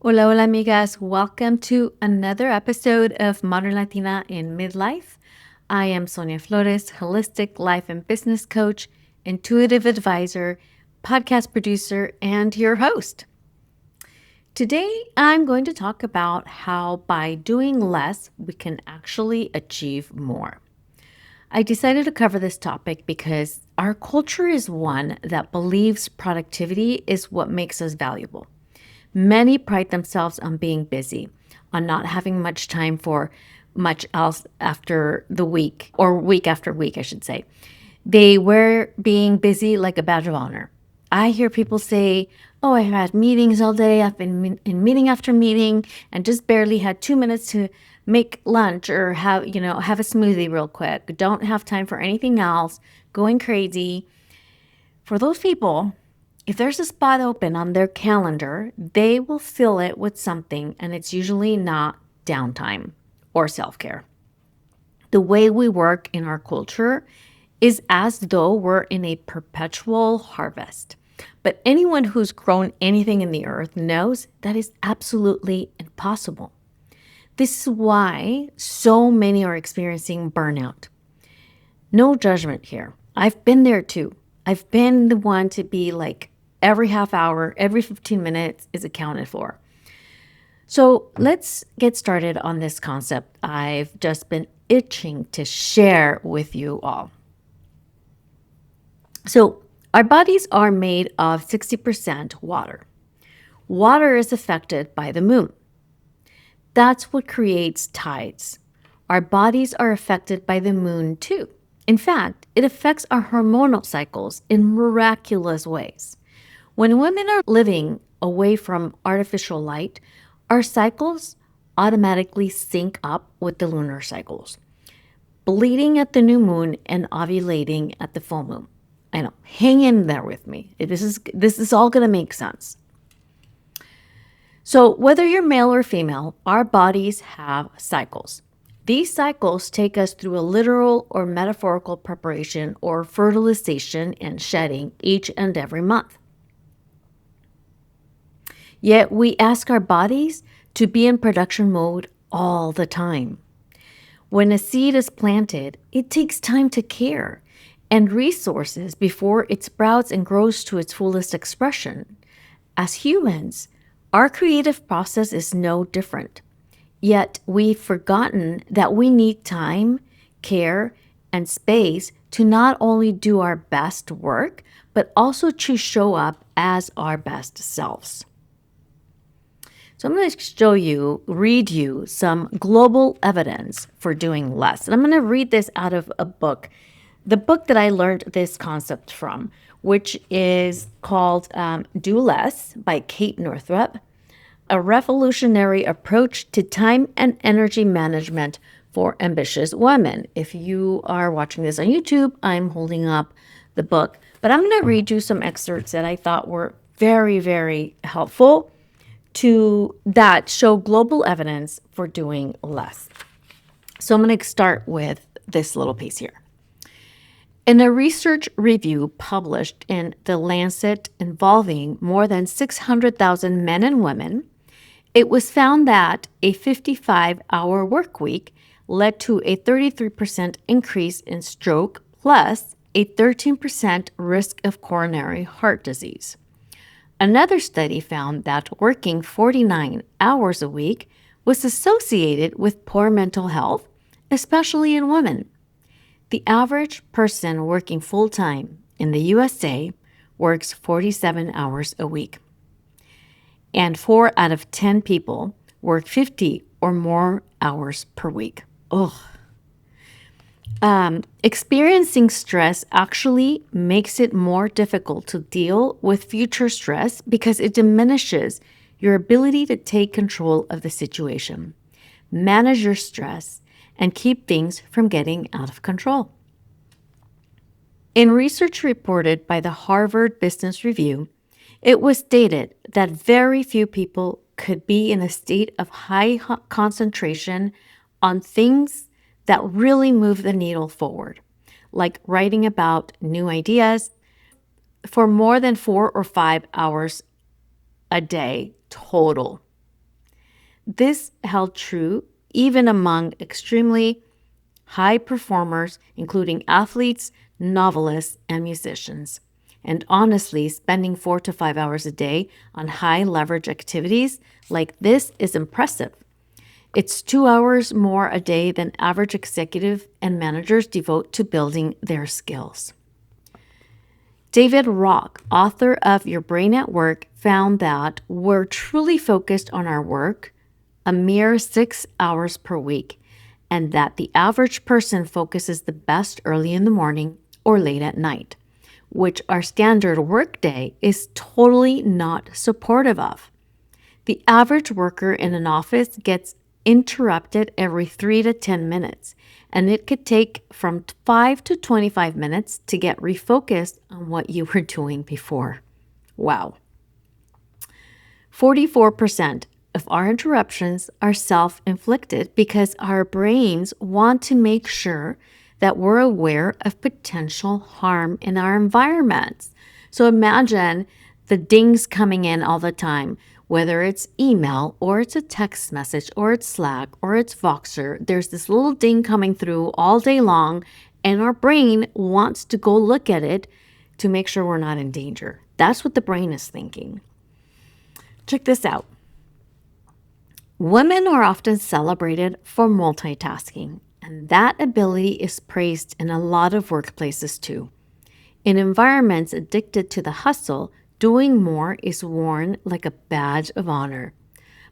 Hola, hola, amigas. Welcome to another episode of Modern Latina in Midlife. I am Sonia Flores, holistic life and business coach, intuitive advisor, podcast producer, and your host. Today, I'm going to talk about how by doing less, we can actually achieve more. I decided to cover this topic because our culture is one that believes productivity is what makes us valuable. Many pride themselves on being busy, on not having much time for much else after the week, or week after week, I should say. They wear being busy like a badge of honor. I hear people say, "Oh, I had meetings all day. I've been in meeting after meeting and just barely had 2 minutes to make lunch or have a smoothie real quick. Don't have time for anything else, going crazy." For those people, if there's a spot open on their calendar, they will fill it with something, and it's usually not downtime or self care. The way we work in our culture is as though we're in a perpetual harvest. But anyone who's grown anything in the earth knows that is absolutely impossible. This is why so many are experiencing burnout. No judgment here. I've been there too. I've been the one to be like every half hour, every 15 minutes is accounted for. So let's get started on this concept I've just been itching to share with you all. So, our bodies are made of 60% water. Water is affected by the moon. That's what creates tides. Our bodies are affected by the moon too. In fact, it affects our hormonal cycles in miraculous ways. When women are living away from artificial light, our cycles automatically sync up with the lunar cycles, bleeding at the new moon and ovulating at the full moon. I know, hang in there with me. This is all going to make sense. So, whether you're male or female, our bodies have cycles. These cycles take us through a literal or metaphorical preparation or fertilization and shedding each and every month. Yet we ask our bodies to be in production mode all the time. When a seed is planted, it takes time to care and resources before it sprouts and grows to its fullest expression. As humans, our creative process is no different. Yet we've forgotten that we need time, care, and space to not only do our best work, but also to show up as our best selves. So I'm going to read you some global evidence for doing less. And I'm going to read this out of a book, the book that I learned this concept from, which is called Do Less by Kate Northrup, a revolutionary approach to time and energy management for ambitious women. If you are watching this on YouTube, I'm holding up the book, but I'm going to read you some excerpts that I thought were very, very helpful that show global evidence for doing less. So I'm going to start with this little piece here. In a research review published in The Lancet involving more than 600,000 men and women, it was found that a 55-hour work week led to a 33% increase in stroke plus a 13% risk of coronary heart disease. Another study found that working 49 hours a week was associated with poor mental health, especially in women. The average person working full-time in the USA works 47 hours a week. And 4 out of 10 people work 50 or more hours per week. Ugh. Experiencing stress actually makes it more difficult to deal with future stress because it diminishes your ability to take control of the situation, manage your stress, and keep things from getting out of control. In research reported by the Harvard Business Review, it was stated that very few people could be in a state of high concentration on things that really move the needle forward, like writing about new ideas for more than 4 or 5 hours a day total. This held true even among extremely high performers, including athletes, novelists, and musicians. And honestly, spending 4 to 5 hours a day on high leverage activities like this is impressive. It's 2 hours more a day than average executive and managers devote to building their skills. David Rock, author of Your Brain at Work, found that we're truly focused on our work a mere 6 hours per week, and that the average person focuses the best early in the morning or late at night, which our standard workday is totally not supportive of. The average worker in an office gets interrupted every 3 to 10 minutes, and it could take from 5 to 25 minutes to get refocused on what you were doing before. Wow. 44% of our interruptions are self-inflicted because our brains want to make sure that we're aware of potential harm in our environments. So imagine the dings coming in all the time, whether it's email or it's a text message or it's Slack or it's Voxer. There's this little ding coming through all day long, and our brain wants to go look at it to make sure we're not in danger. That's what the brain is thinking. Check this out. Women are often celebrated for multitasking, and that ability is praised in a lot of workplaces too. In environments addicted to the hustle, doing more is worn like a badge of honor.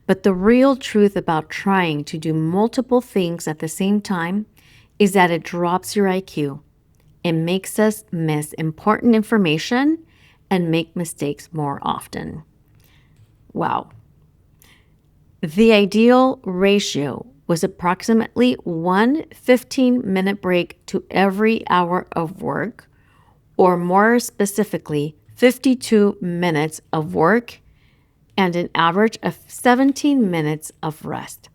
But the real truth about trying to do multiple things at the same time is that it drops your IQ. It makes us miss important information and make mistakes more often. Wow. The ideal ratio was approximately 1 15-minute break to every hour of work, or more specifically, 52 minutes of work and an average of 17 minutes of rest.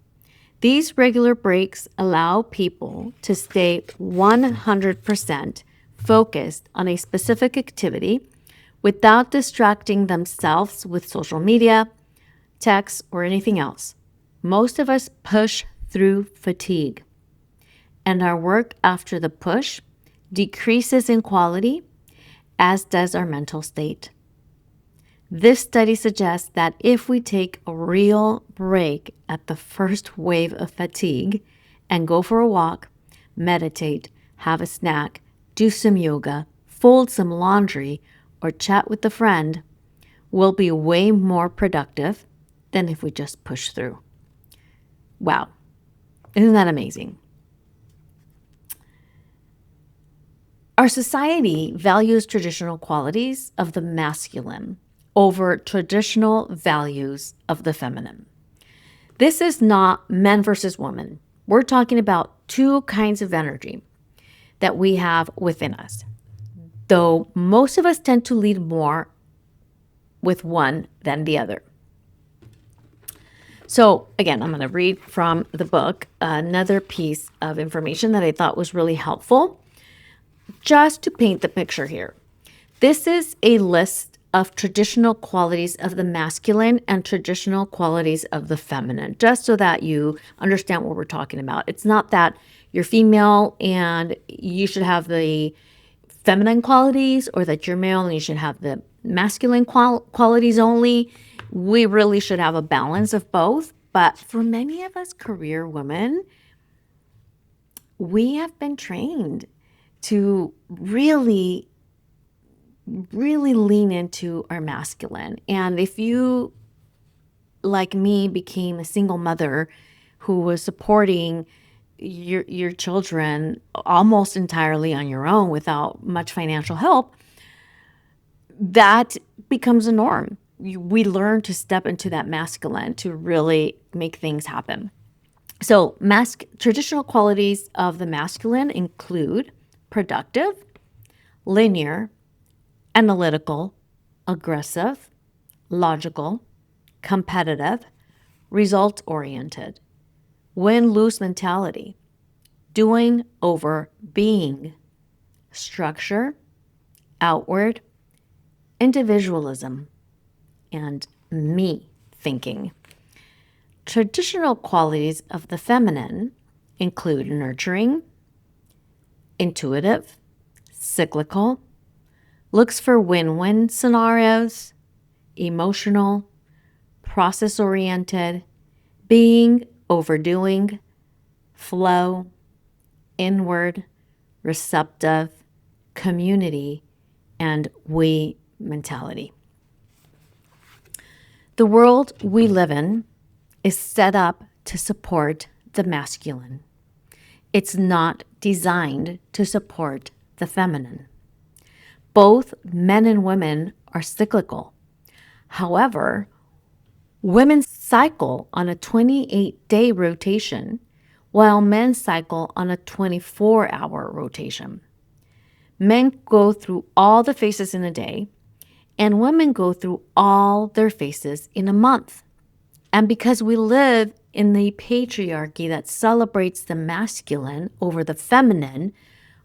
These regular breaks allow people to stay 100% focused on a specific activity without distracting themselves with social media, text, or anything else. Most of us push through fatigue, and our work after the push decreases in quality, as does our mental state. This study suggests that if we take a real break at the first wave of fatigue and go for a walk, meditate, have a snack, do some yoga, fold some laundry, or chat with a friend, we'll be way more productive than if we just push through. Wow. Isn't that amazing? Our society values traditional qualities of the masculine over traditional values of the feminine. This is not men versus women. We're talking about two kinds of energy that we have within us, though most of us tend to lead more with one than the other. So again, I'm going to read from the book another piece of information that I thought was really helpful just to paint the picture here. This is a list of traditional qualities of the masculine and traditional qualities of the feminine, just so that you understand what we're talking about. It's not that you're female and you should have the feminine qualities, or that you're male and you should have the masculine qualities only. We really should have a balance of both. But for many of us career women, we have been trained to really lean into our masculine. And if you, like me, became a single mother who was supporting your children almost entirely on your own without much financial help, that becomes a norm. We learn to step into that masculine to really make things happen. So traditional qualities of the masculine include productive, linear, analytical, aggressive, logical, competitive, result-oriented, win-lose mentality, doing over being, structure, outward, individualism, and me thinking. Traditional qualities of the feminine include nurturing, intuitive, cyclical, looks for win-win scenarios, emotional, process-oriented, being, overdoing, flow, inward, receptive, community, and we mentality. The world we live in is set up to support the masculine. It's not designed to support the feminine. Both men and women are cyclical. However, women cycle on a 28-day rotation, while men cycle on a 24-hour rotation. Men go through all the phases in a day, and women go through all their phases in a month. And because we live in the patriarchy that celebrates the masculine over the feminine,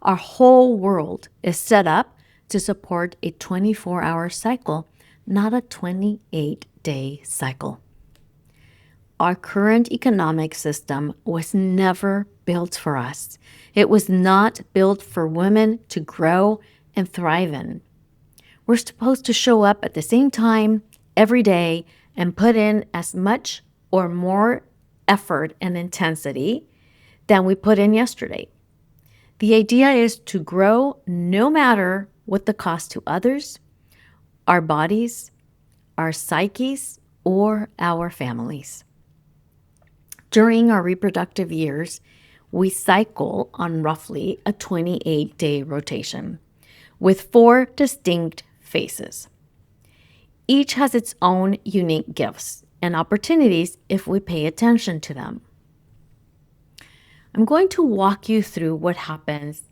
our whole world is set up to support a 24-hour cycle, not a 28-day cycle. Our current economic system was never built for us. It was not built for women to grow and thrive in. We're supposed to show up at the same time every day and put in as much or more effort and intensity than we put in yesterday. The idea is to grow no matter what the cost to others, our bodies, our psyches, or our families. During our reproductive years, we cycle on roughly a 28-day rotation with 4 distinct phases. Each has its own unique gifts and opportunities if we pay attention to them. I'm going to walk you through what happens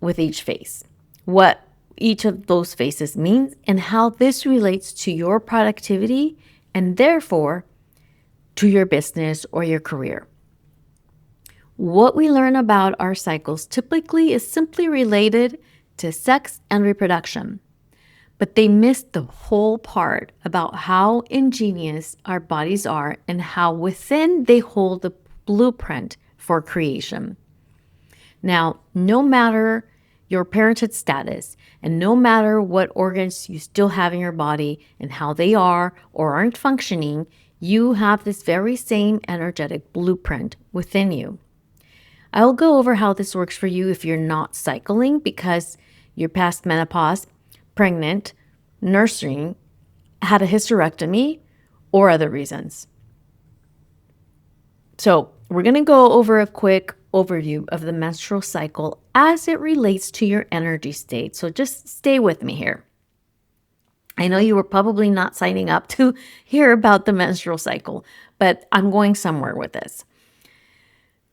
with each phase, what each of those phases means, and how this relates to your productivity and therefore to your business or your career. What we learn about our cycles typically is simply related to sex and reproduction, but they miss the whole part about how ingenious our bodies are and how within they hold the blueprint for creation. Now, no matter your parenthood status and no matter what organs you still have in your body and how they are or aren't functioning, you have this very same energetic blueprint within you. I'll go over how this works for you if you're not cycling because you're past menopause, pregnant, nursing, had a hysterectomy, or other reasons. So we're going to go over a quick overview of the menstrual cycle as it relates to your energy state. So just stay with me here. I know you were probably not signing up to hear about the menstrual cycle, but I'm going somewhere with this.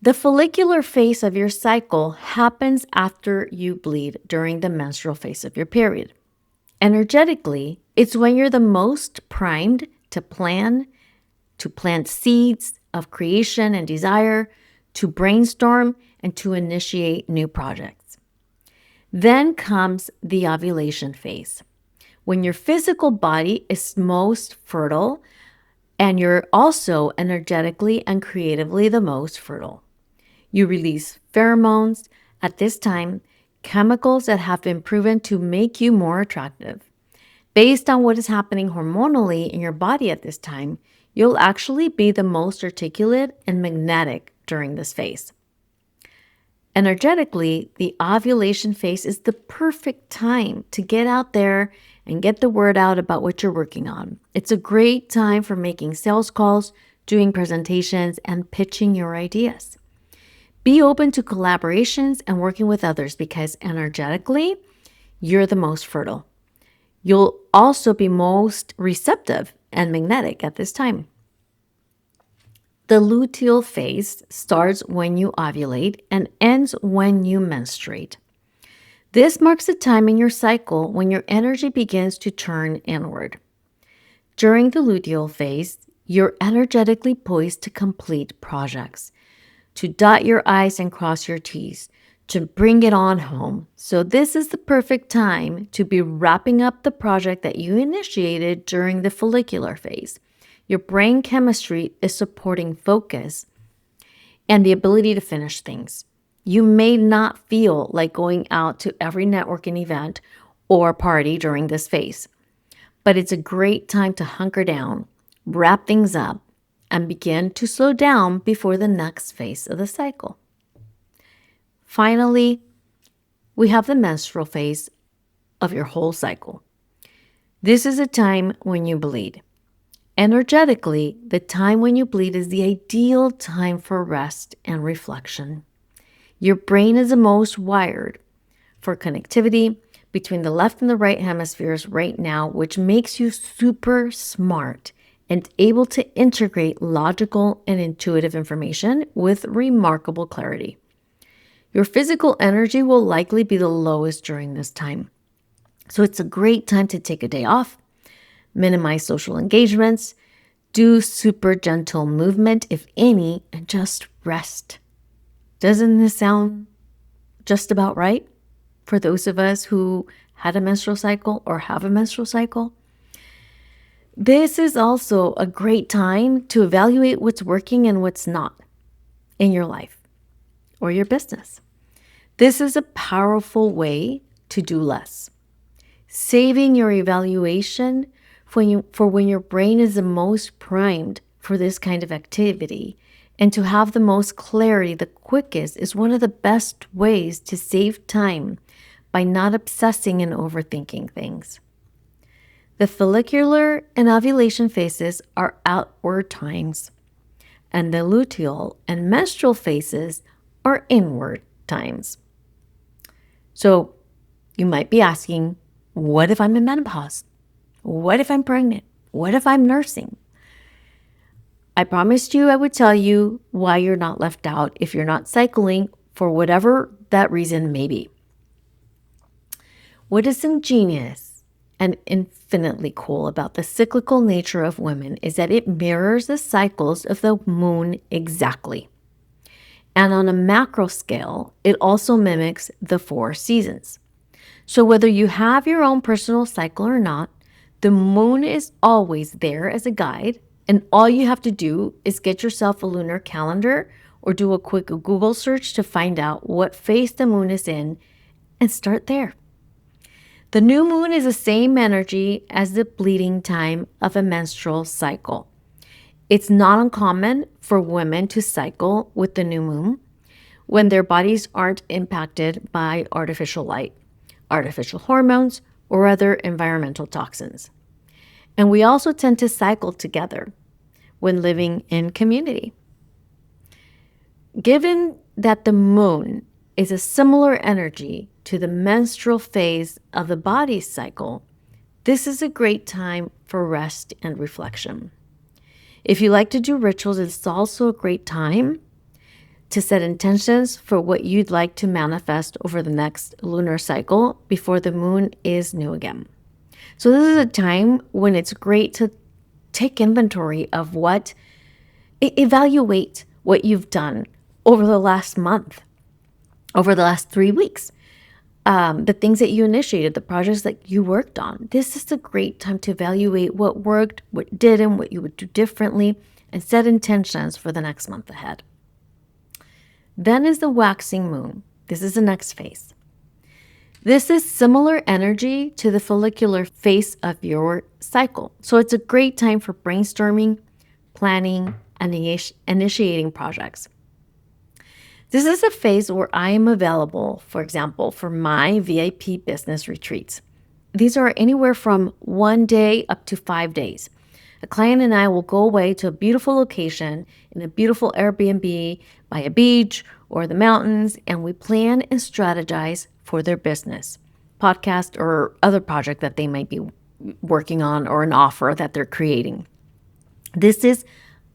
The follicular phase of your cycle happens after you bleed during the menstrual phase of your period. Energetically, it's when you're the most primed to plant seeds of creation and desire, to brainstorm, and to initiate new projects. Then comes the ovulation phase, when your physical body is most fertile and you're also energetically and creatively the most fertile. You release pheromones at this time, chemicals that have been proven to make you more attractive. Based on what is happening hormonally in your body at this time, you'll actually be the most articulate and magnetic during this phase. Energetically, the ovulation phase is the perfect time to get out there and get the word out about what you're working on. It's a great time for making sales calls, doing presentations, and pitching your ideas. Be open to collaborations and working with others because energetically, you're the most fertile. You'll also be most receptive and magnetic at this time. The luteal phase starts when you ovulate and ends when you menstruate. This marks a time in your cycle when your energy begins to turn inward. During the luteal phase, you're energetically poised to complete projects, to dot your I's and cross your T's, to bring it on home. So this is the perfect time to be wrapping up the project that you initiated during the follicular phase. Your brain chemistry is supporting focus and the ability to finish things. You may not feel like going out to every networking event or party during this phase, but it's a great time to hunker down, wrap things up, and begin to slow down before the next phase of the cycle. Finally, we have the menstrual phase of your whole cycle. This is a time when you bleed. Energetically, the time when you bleed is the ideal time for rest and reflection. Your brain is the most wired for connectivity between the left and the right hemispheres right now, which makes you super smart and able to integrate logical and intuitive information with remarkable clarity. Your physical energy will likely be the lowest during this time. So it's a great time to take a day off, minimize social engagements, do super gentle movement, if any, and just rest. Doesn't this sound just about right for those of us who had a menstrual cycle or have a menstrual cycle? This is also a great time to evaluate what's working and what's not in your life or your business. This is a powerful way to do less. Saving your evaluation for when your brain is the most primed for this kind of activity and to have the most clarity the quickest is one of the best ways to save time by not obsessing and overthinking things. The follicular and ovulation phases are outward times, and the luteal and menstrual phases are inward times. So you might be asking, what if I'm in menopause? What if I'm pregnant? What if I'm nursing? I promised you I would tell you why you're not left out if you're not cycling for whatever that reason may be. What is ingenious and infinitely cool about the cyclical nature of women is that it mirrors the cycles of the moon exactly. And on a macro scale, it also mimics the 4 seasons. So whether you have your own personal cycle or not, the moon is always there as a guide, and all you have to do is get yourself a lunar calendar or do a quick Google search to find out what phase the moon is in and start there. The new moon is the same energy as the bleeding time of a menstrual cycle. It's not uncommon for women to cycle with the new moon when their bodies aren't impacted by artificial light, artificial hormones, or other environmental toxins. And we also tend to cycle together when living in community. Given that the moon is a similar energy to the menstrual phase of the body's cycle, this is a great time for rest and reflection. If you like to do rituals, it's also a great time to set intentions for what you'd like to manifest over the next lunar cycle before the moon is new again. So this is a time when it's great to take inventory of evaluate what you've done over the last month, over the last 3 weeks, the things that you initiated, the projects that you worked on. This is a great time to evaluate what worked, what didn't, what you would do differently, and set intentions for the next month ahead. Then is the waxing moon. This is the next phase. This is similar energy to the follicular phase of your cycle. So it's a great time for brainstorming, planning, and initiating projects. This is a phase where I am available, for example, for my VIP business retreats. These are anywhere from 1 day up to 5 days. A client and I will go away to a beautiful location in a beautiful Airbnb by a beach or the mountains, and we plan and strategize for their business, podcast, or other project that they might be working on or an offer that they're creating. This is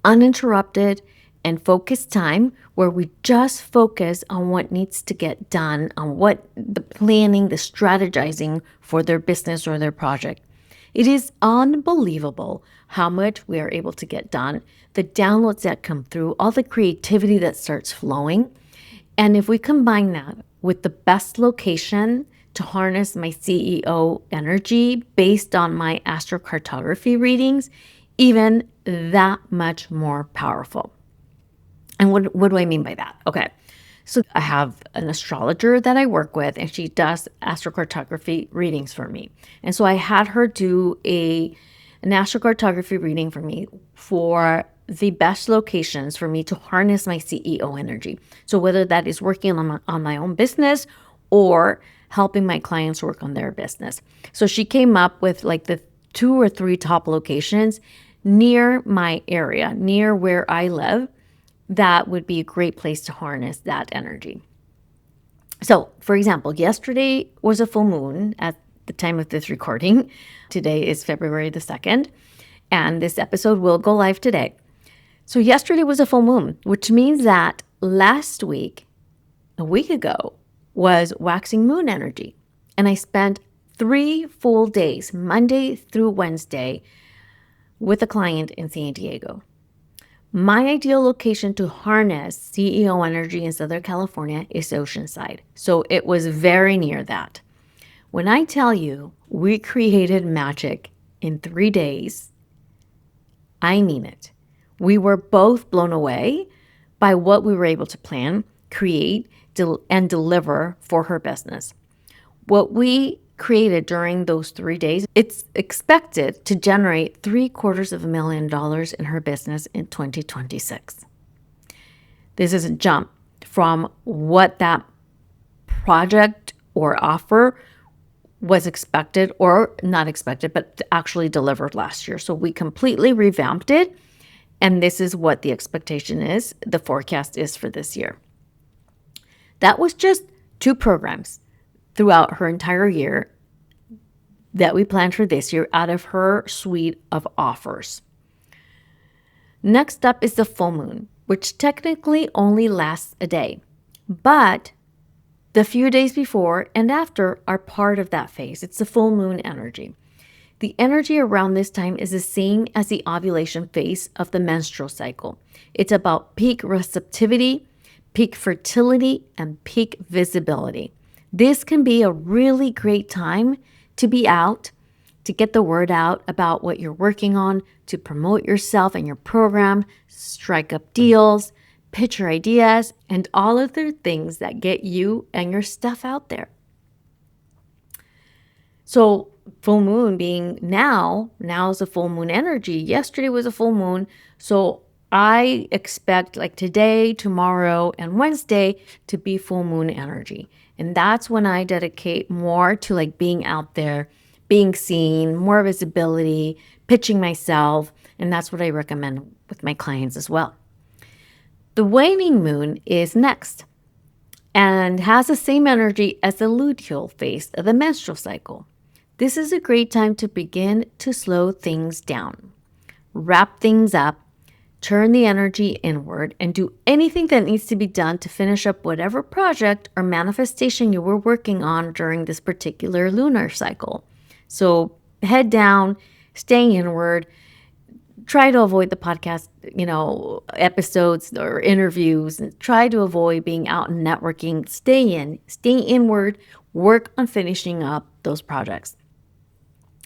uninterrupted and focused time where we just focus on what needs to get done, on what the planning, the strategizing for their business or their project. It is unbelievable how much we are able to get done, the downloads that come through, all the creativity that starts flowing. And if we combine that with the best location to harness my CEO energy based on my astrocartography readings, even that much more powerful. And what do I mean by that? Okay. So I have an astrologer that I work with, and she does astrocartography readings for me. And so I had her do an astrocartography reading for me for the best locations for me to harness my CEO energy. So whether that is working on my own business or helping my clients work on their business. So she came up with like the 2 or 3 top locations near my area, near where I live, that would be a great place to harness that energy. So, for example, yesterday was a full moon at the time of this recording. Today is February the 2nd, and this episode will go live today. So, yesterday was a full moon, which means that last week, a week ago, was waxing moon energy. And I spent 3 full days, Monday through Wednesday, with a client in San Diego. My ideal location to harness CEO energy in Southern California is Oceanside. So it was very near that. When I tell you we created magic in 3 days, I mean it. We were both blown away by what we were able to plan, create, and deliver for her business. What we created during those 3 days, it's expected to generate $750,000 in her business in 2026. This is a jump from what that project or offer was expected, or not expected, but actually delivered last year. So we completely revamped it. And this is what the expectation is, the forecast is for this year. That was just 2 programs throughout her entire year that we planned for this year out of her suite of offers. Next up is the full moon, which technically only lasts a day, but the few days before and after are part of that phase. It's the full moon energy. The energy around this time is the same as the ovulation phase of the menstrual cycle. It's about peak receptivity, peak fertility, and peak visibility. This can be a really great time to be out, to get the word out about what you're working on, to promote yourself and your program, strike up deals, pitch your ideas, and all of the things that get you and your stuff out there. So full moon being now is a full moon energy. Yesterday was a full moon. So I expect like today, tomorrow, and Wednesday to be full moon energy. And that's when I dedicate more to like being out there, being seen, more visibility, pitching myself. And that's what I recommend with my clients as well. The waning moon is next and has the same energy as the luteal phase of the menstrual cycle. This is a great time to begin to slow things down, wrap things up, turn the energy inward, and do anything that needs to be done to finish up whatever project or manifestation you were working on during this particular lunar cycle. So head down, stay inward, try to avoid the podcast, episodes or interviews, and try to avoid being out and networking. Stay inward, work on finishing up those projects.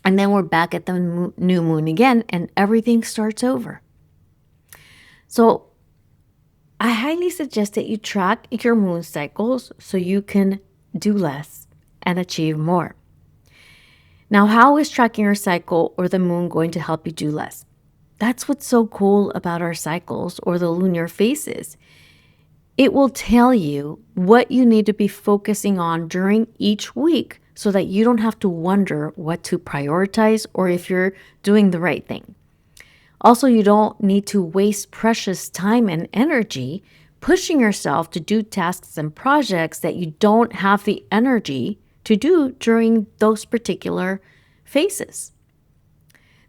And then we're back at the new moon again, and everything starts over. So I highly suggest that you track your moon cycles so you can do less and achieve more. Now, how is tracking your cycle or the moon going to help you do less? That's what's so cool about our cycles or the lunar phases. It will tell you what you need to be focusing on during each week so that you don't have to wonder what to prioritize or if you're doing the right thing. Also, you don't need to waste precious time and energy pushing yourself to do tasks and projects that you don't have the energy to do during those particular phases.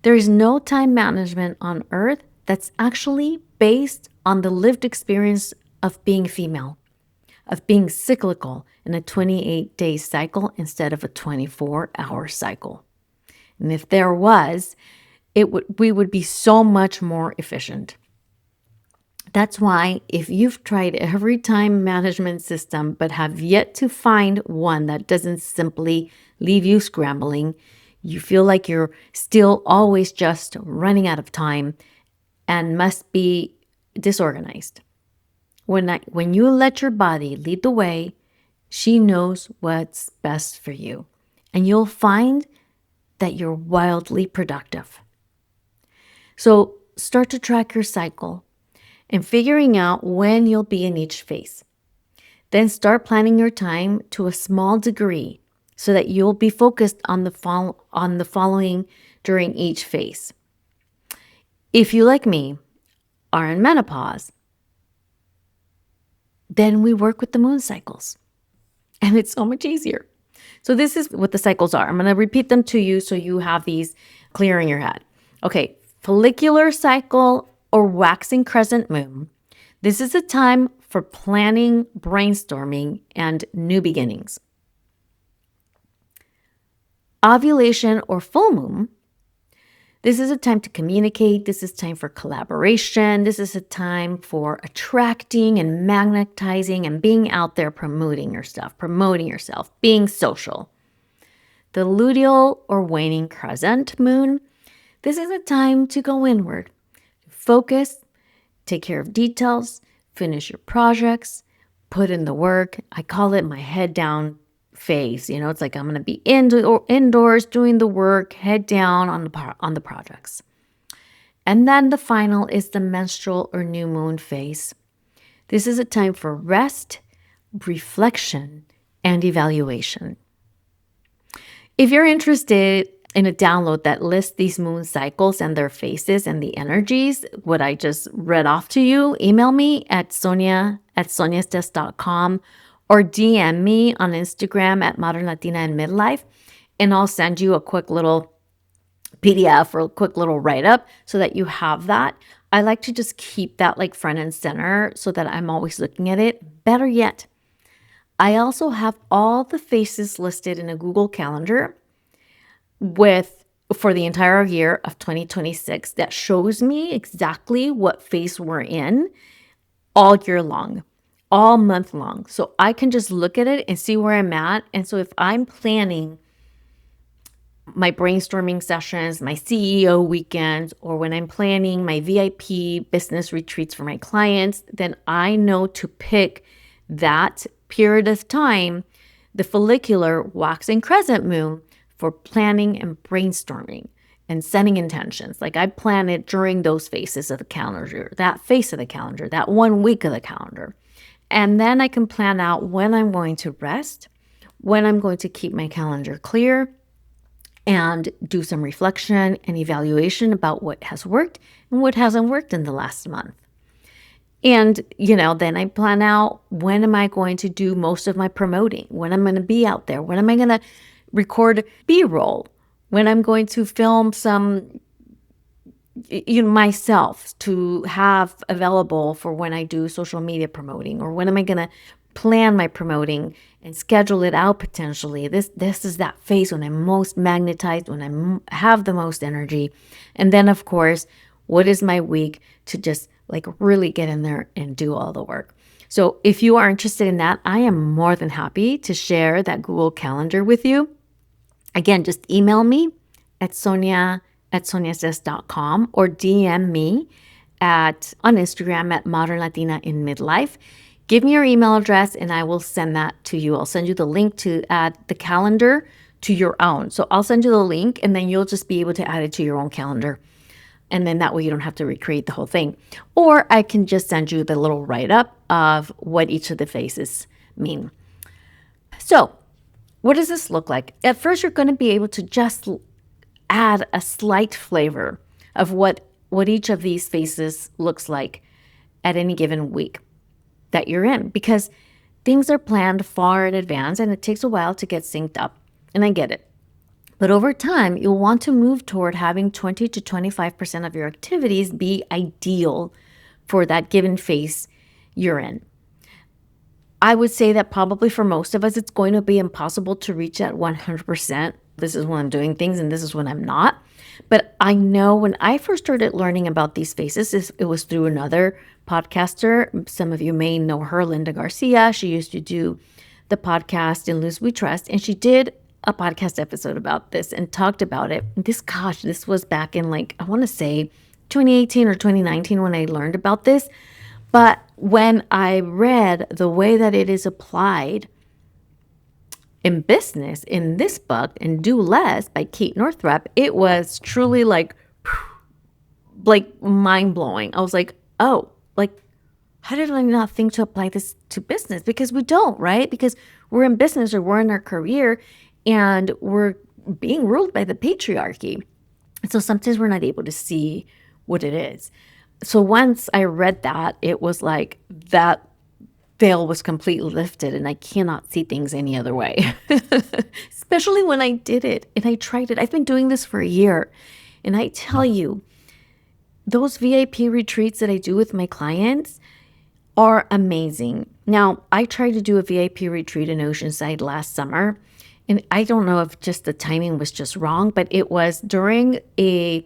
There is no time management on Earth that's actually based on the lived experience of being female, of being cyclical in a 28-day cycle instead of a 24-hour cycle. And if there was, we would be so much more efficient. That's why if you've tried every time management system but have yet to find one that doesn't simply leave you scrambling, You feel like you're still always just running out of time and must be disorganized. When you let your body lead the way, she knows what's best for you. And you'll find that you're wildly productive. So start to track your cycle and figuring out when you'll be in each phase. Then start planning your time to a small degree so that you'll be focused on the following during each phase. If you, like me, are in menopause, then we work with the moon cycles. And it's so much easier. So this is what the cycles are. I'm going to repeat them to you so you have these clear in your head. Okay, follicular cycle or waxing crescent moon. This is a time for planning, brainstorming, and new beginnings. Ovulation or full moon. This is a time to communicate. This is time for collaboration. This is a time for attracting and magnetizing and being out there promoting yourself, being social. The luteal or waning crescent moon. This is a time to go inward, focus, take care of details, finish your projects, put in the work. I call it my head down phase. It's like I'm going to be indoors doing the work, head down on the projects. And then the final is the menstrual or new moon phase. This is a time for rest, reflection, and evaluation. If you're interested in a download that lists these moon cycles and their phases and the energies, what I just read off to you, email me at sonia@soniasdes.com or DM me on Instagram at Modern Latina and Midlife, and I'll send you a quick little PDF or a quick little write-up so that you have that. I like to just keep that like front and center so that I'm always looking at it. Better yet, I also have all the phases listed in a Google Calendar for the entire year of 2026 that shows me exactly what phase we're in all year long, all month long. So I can just look at it and see where I'm at. And so if I'm planning my brainstorming sessions, my CEO weekends, or when I'm planning my VIP business retreats for my clients, then I know to pick that period of time, the follicular waxing crescent moon, for planning and brainstorming and setting intentions. Like I plan it during those phases of the calendar, that phase of the calendar, that 1 week of the calendar. And then I can plan out when I'm going to rest, when I'm going to keep my calendar clear, and do some reflection and evaluation about what has worked and what hasn't worked in the last month. And, then I plan out when am I going to do most of my promoting, when I'm going to be out there, when am I going to record B-roll, when I'm going to film some, myself to have available for when I do social media promoting, or when am I going to plan my promoting and schedule it out potentially. This is that phase when I'm most magnetized, when I have the most energy. And then, of course, what is my week to just like really get in there and do all the work. So if you are interested in that, I am more than happy to share that Google Calendar with you. Again, just email me at sonia@soniasdes.com or DM me on Instagram at Modern Latina in Midlife. Give me your email address and I will send that to you. I'll send you the link to add the calendar to your own. So I'll send you the link and then you'll just be able to add it to your own calendar. And then that way you don't have to recreate the whole thing. Or I can just send you the little write-up of what each of the phases mean. So what does this look like? At first, you're going to be able to just add a slight flavor of what each of these phases looks like at any given week that you're in, because things are planned far in advance and it takes a while to get synced up. And I get it. But over time, you'll want to move toward having 20 to 25% of your activities be ideal for that given phase you're in. I would say that probably for most of us, it's going to be impossible to reach at 100%. This is when I'm doing things and this is when I'm not. But I know when I first started learning about these phases, it was through another podcaster. Some of you may know her, Linda Garcia. She used to do the podcast In Lose We Trust. And she did a podcast episode about this and talked about it. This was back in I want to say 2018 or 2019 when I learned about this. But when I read the way that it is applied in business in this book, in Do Less by Kate Northrup, it was truly mind blowing. I was like, oh, how did I not think to apply this to business? Because we don't, right? Because we're in business or we're in our career and we're being ruled by the patriarchy. So sometimes we're not able to see what it is. So once I read that, it was like that veil was completely lifted and I cannot see things any other way. Especially when I did it and I tried it. I've been doing this for a year. And I tell you, those VIP retreats that I do with my clients are amazing. Now, I tried to do a VIP retreat in Oceanside last summer. And I don't know if just the timing was just wrong, but it was during a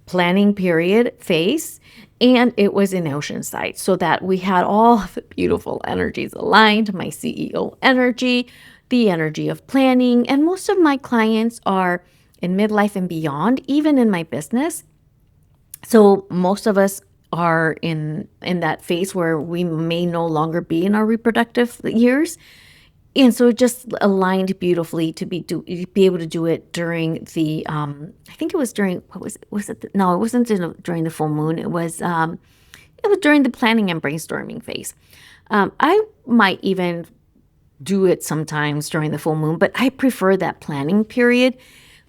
planning period phase, and it was in Oceanside, so that we had all the beautiful energies aligned, my CEO energy, the energy of planning, and most of my clients are in midlife and beyond, even in my business. So most of us are in that phase where we may no longer be in our reproductive years. And so it just aligned beautifully to be able to do it during the I think it was during no, it wasn't during the full moon. It was during the planning and brainstorming phase. I might even do it sometimes during the full moon, but I prefer that planning period.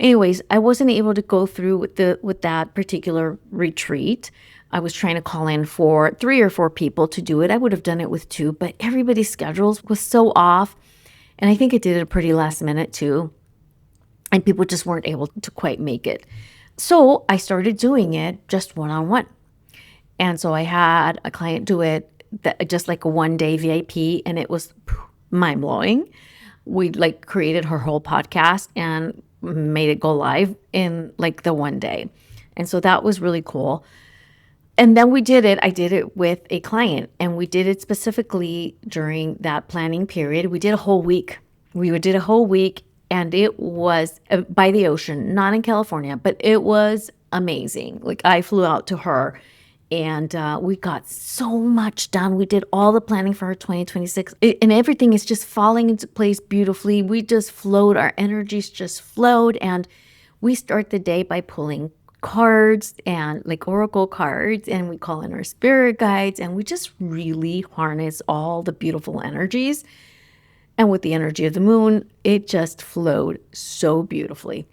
Anyways, I wasn't able to go through with that particular retreat. I was trying to call in for 3 or 4 people to do it. I would have done it with 2, but everybody's schedules was so off. And I think I did it pretty last minute too. And people just weren't able to quite make it. So I started doing it just one-on-one. And so I had a client do it just like a 1-day VIP, and it was mind-blowing. We created her whole podcast and made it go live in the 1 day. And so that was really cool. And then I did it with a client, and we did it specifically during that planning period. We did a whole week. Did a whole week, and it was by the ocean, not in California, but it was amazing. I flew out to her, and we got so much done. We did all the planning for her 2026, and everything is just falling into place beautifully. We just flowed. Our energies just flowed, and we start the day by pulling cards and oracle cards, and we call in our spirit guides, and we just really harness all the beautiful energies. And with the energy of the moon, it just flowed so beautifully.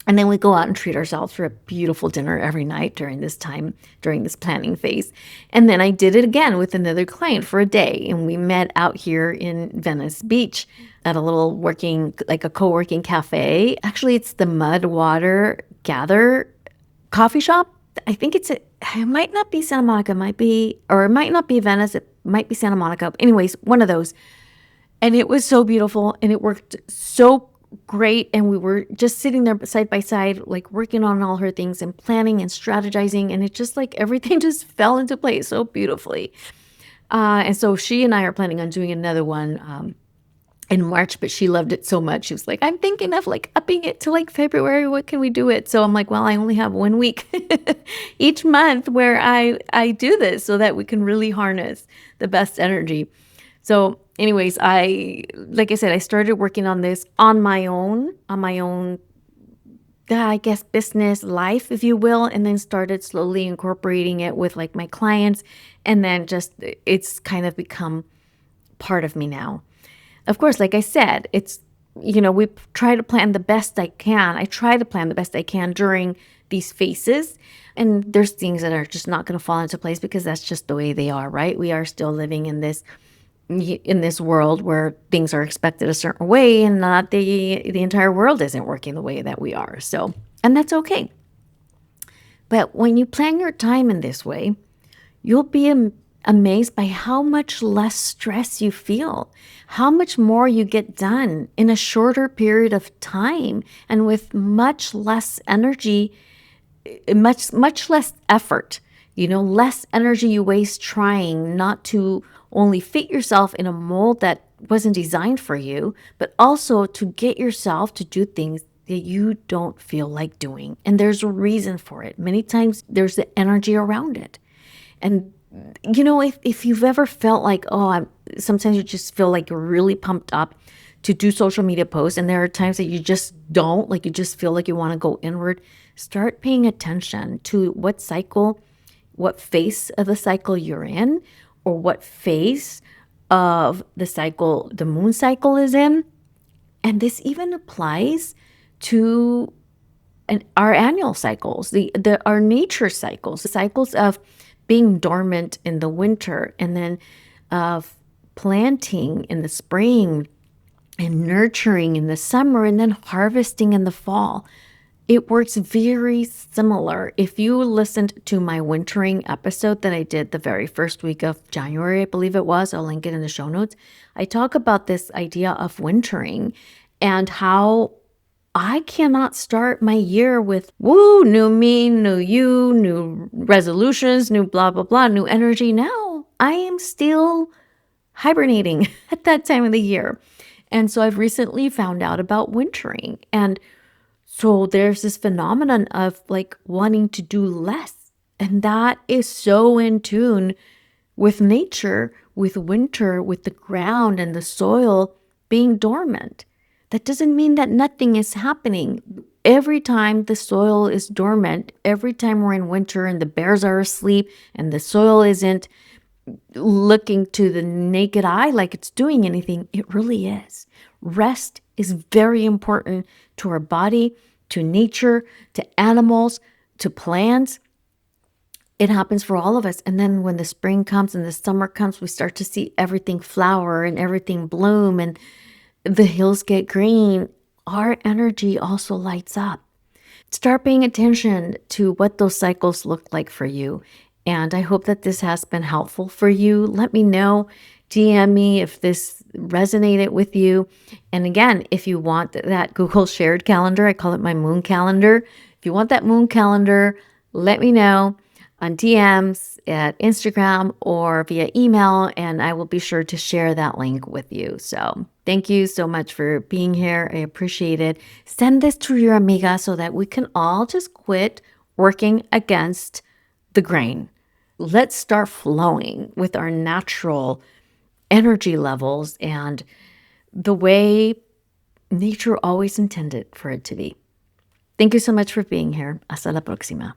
And then we go out and treat ourselves for a beautiful dinner every night during this time, during this planning phase. And then I did it again with another client for a day, and we met out here in Venice Beach at a little a co-working cafe. Actually, it's the Mud Water Gather coffee shop. I think it might not be Santa Monica, it might not be Venice, it might be Santa Monica. Anyways, one of those. And it was so beautiful, and it worked so great. And we were just sitting there side by side, working on all her things and planning and strategizing. And it just everything just fell into place so beautifully. And so she and I are planning on doing another one in March, but she loved it so much. She was like, I'm thinking of upping it to February. What can we do it? So I'm like, well, I only have 1 week each month where I do this so that we can really harness the best energy. So anyways, like I said, I started working on this on my own, I guess, business life, if you will, and then started slowly incorporating it with my clients. And then it's kind of become part of me now. Of course, like I said, it's, we try to plan the best I can. I try to plan the best I can during these phases. And there's things that are just not going to fall into place because that's just the way they are, right? We are still living in this world where things are expected a certain way, and not the entire world isn't working the way that we are. So, and that's okay. But when you plan your time in this way, you'll be amazed by how much less stress you feel, how much more you get done in a shorter period of time, and with much less energy, much less effort. Less energy you waste trying not to only fit yourself in a mold that wasn't designed for you, but also to get yourself to do things that you don't feel like doing. And there's a reason for it. Many times there's the energy around it. And if you've ever felt like, sometimes you just feel like you're really pumped up to do social media posts, and there are times that you just don't, like you just feel like you want to go inward, start paying attention to what cycle, what phase of the cycle you're in, or what phase of the cycle the moon cycle is in. And this even applies to our annual cycles, our nature cycles, the cycles of being dormant in the winter, and then of planting in the spring, and nurturing in the summer, and then harvesting in the fall. It works very similar. If you listened to my wintering episode that I did the very first week of January, I believe it was, I'll link it in the show notes. I talk about this idea of wintering and how I cannot start my year with, woo, new me, new you, new resolutions, new blah, blah, blah, new energy. Now I am still hibernating at that time of the year. And so I've recently found out about wintering. And so there's this phenomenon of like wanting to do less. And that is so in tune with nature, with winter, with the ground and the soil being dormant. That doesn't mean that nothing is happening. Every time the soil is dormant, every time we're in winter and the bears are asleep and the soil isn't looking to the naked eye like it's doing anything, it really is. Rest is very important to our body, to nature, to animals, to plants. It happens for all of us. And then when the spring comes and the summer comes, we start to see everything flower and everything bloom and the hills get green. Our energy also lights up. Start paying attention to what those cycles look like for you. And I hope that this has been helpful for you. Let me know. DM me if this resonated with you. And again, if you want that Google shared calendar, I call it my moon calendar. If you want that moon calendar, let me know on DMs at Instagram or via email, and I will be sure to share that link with you. So thank you so much for being here. I appreciate it. Send this to your amiga so that we can all just quit working against the grain. Let's start flowing with our natural energy levels and the way nature always intended for it to be. Thank you so much for being here. Hasta la próxima.